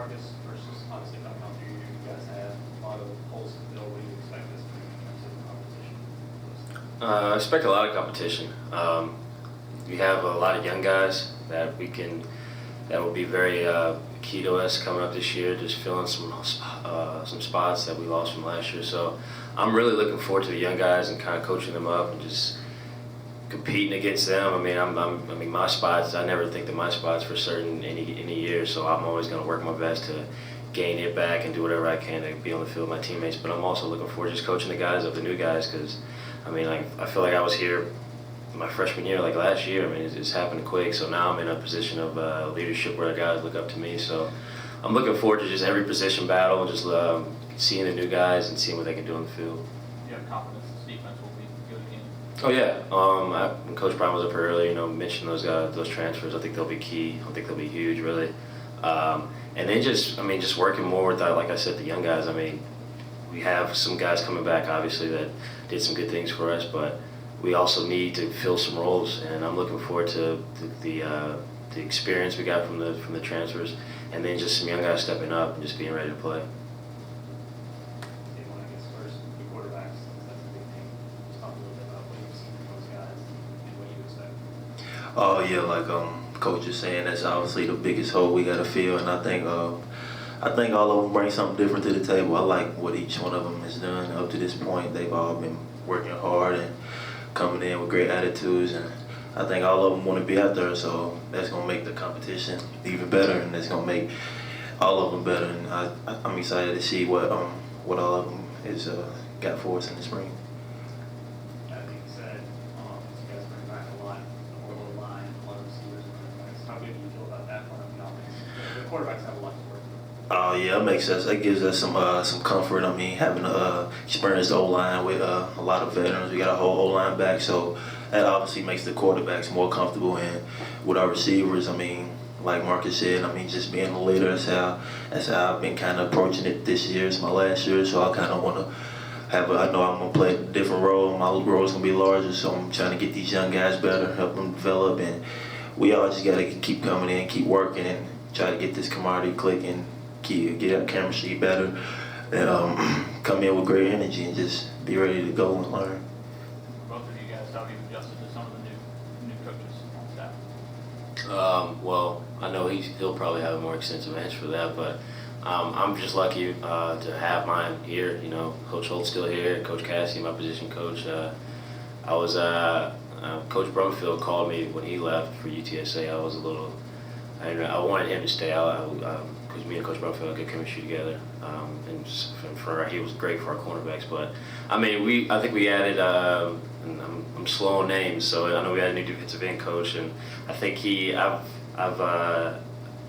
Marcus, versus obviously coming out through you guys have a lot of holes to fill. What do you expect this to be in terms of competition? I expect a lot of competition. We have a lot of young guys that will be very key to us coming up this year, just filling some spots that we lost from last year. So I'm really looking forward to the young guys and kind of coaching them up and just competing against them. I mean, my spots. I never think that my spots for certain any year. So I'm always going to work my best to gain it back and do whatever I can to be on the field with my teammates. But I'm also looking forward to just coaching the guys up, the new guys, because I mean, like, I feel like I was here my freshman year, like last year. I mean, it's happened quick. So now I'm in a position of leadership where the guys look up to me. So I'm looking forward to just every position battle, just seeing the new guys and seeing what they can do on the field. You have confidence this defense will be good again? Oh yeah. When Coach Brown was up here earlier, mentioned those guys, those transfers. I think they'll be key. I think they'll be huge, really. And then just working more with, like I said, the young guys. I mean, we have some guys coming back, obviously, that did some good things for us, but we also need to fill some roles, and I'm looking forward to the experience we got from the transfers, and then just some young guys stepping up and just being ready to play. Taywan, I guess first, the quarterbacks, that's a big thing. Just talk a little bit about what you've seen from those guys and what you expect. Oh yeah, like Coach is saying, that's obviously the biggest hole we got to fill, and I think all of them bring something different to the table. I like what each one of them has done up to this point. They've all been working hard and coming in with great attitudes, and I think all of them want to be out there, so that's going to make the competition even better, and that's going to make all of them better, and I'm excited to see what all of them has got for us in the spring. That being said, you guys bring back a lot, the whole line, a lot of receivers and running backs. How good do you feel about that part of the offense? The quarterbacks have a lot to work with. Oh yeah, that makes sense. That gives us some comfort. I mean, having a experienced O-line with a lot of veterans, we got a whole O-line back, so that obviously makes the quarterbacks more comfortable. And with our receivers, I mean, like Marcus said, I mean, just being a leader. That's how I've been kind of approaching it this year. It's my last year, so I kind of want to I know I'm gonna play a different role. My role is gonna be larger, so I'm trying to get these young guys better, help them develop, and we all just gotta keep coming in, keep working, and try to get this camaraderie clicking. Get our chemistry better, and come in with great energy and just be ready to go and learn. Both of you guys, how have you adjusted to some of the new coaches on staff? Well, I know he'll probably have a more extensive answer for that, but I'm just lucky to have mine here. Coach Holt's still here, Coach Cassie, my position coach. Coach Brumfield called me when he left for UTSA. I wanted him to stay out because me and Coach Brumfield had good chemistry together, and he was great for our cornerbacks. But I mean, I think we added. And I'm slow on names, so I know we had a new defensive end coach, and I think I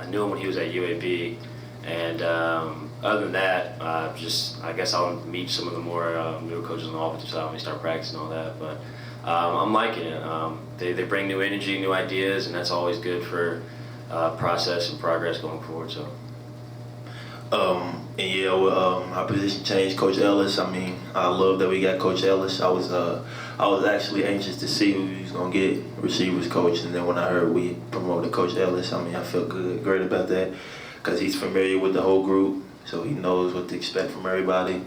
knew him when he was at UAB, and other than that, I guess I'll meet some of the more newer coaches on the offensive side when we start practicing all that. But I'm liking it. They bring new energy, new ideas, and that's always good for process and progress going forward. So. And yeah, our position changed. Coach Ellis. I mean, I love that we got Coach Ellis. I was actually anxious to see who he was gonna get receivers coach, and then when I heard we promoted Coach Ellis, I mean, I felt great about that, because he's familiar with the whole group, so he knows what to expect from everybody.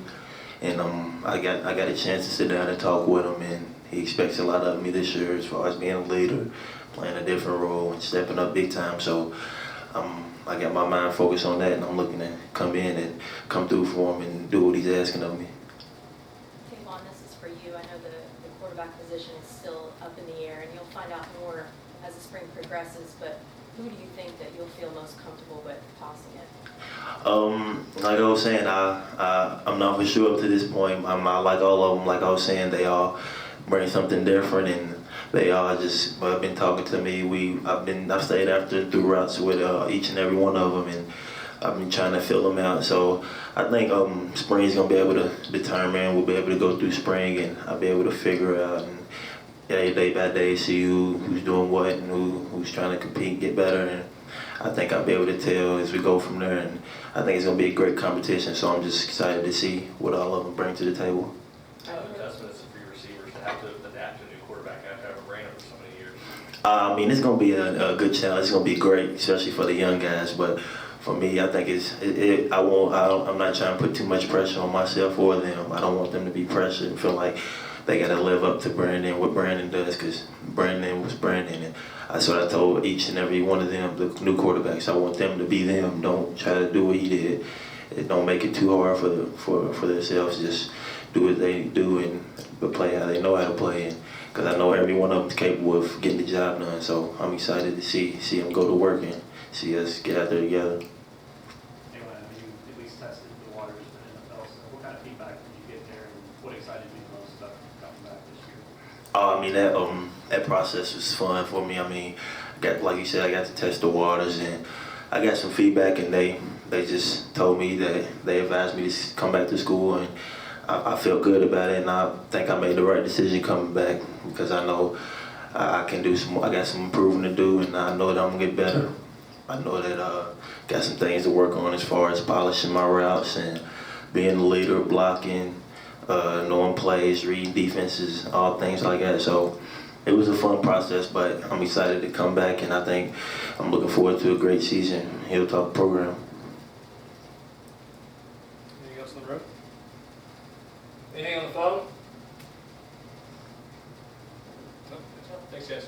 And I got a chance to sit down and talk with him, and he expects a lot of me this year as far as being a leader, playing a different role, and stepping up big time. So I got my mind focused on that, and I'm looking to come in and come through for him and do what he's asking of me. Taywan, this is for you. I know the quarterback position is still up in the air, and you'll find out more as the spring progresses, but who do you think that you'll feel most comfortable with tossing it? Like I was saying, I'm not for sure up to this point. I like all of them. Like I was saying, they all bring something different, and they all just have been talking to me. I've stayed after through routes with each and every one of them, and I've been trying to fill them out. So I think spring's gonna be able to determine. We'll be able to go through spring, and I'll be able to figure out and day by day see who's doing what and who's trying to compete, get better. And I think I'll be able to tell as we go from there. And I think it's gonna be a great competition. So I'm just excited to see what all of them bring to the table. Adjustment is for your receivers to have to adapt to a new quarterback after having ran it for so many years. I mean, it's going to be a good challenge. It's going to be great, especially for the young guys. But for me, I think I'm not trying to put too much pressure on myself or them. I don't want them to be pressured and feel like they got to live up to Brandon, what Brandon does, because Brandon was Brandon. And that's what I told each and every one of them, the new quarterbacks. I want them to be them. Don't try to do what he did. Don't make it too hard for themselves. Just do what they do but play how they know how to play. Because I know every one of them is capable of getting the job done. So I'm excited to see them go to work and see us get out there together. Anyway, I mean, you at least tested the waters in the NFL, so what kind of feedback did you get there, and what excited you most about coming back this year? I mean, that process was fun for me. I mean, like you said, I got to test the waters, and I got some feedback, and they just told me that they advised me to come back to school, and I felt good about it, and I think I made the right decision coming back because I know I can do some. I got some improving to do, and I know that I'm gonna get better. I know that got some things to work on as far as polishing my routes and being a leader, blocking, knowing plays, reading defenses, all things like that. So it was a fun process, but I'm excited to come back, and I think I'm looking forward to a great season, Hilltop program. Anything else on the road? Anything on the phone? No, that's all. Thanks, guys.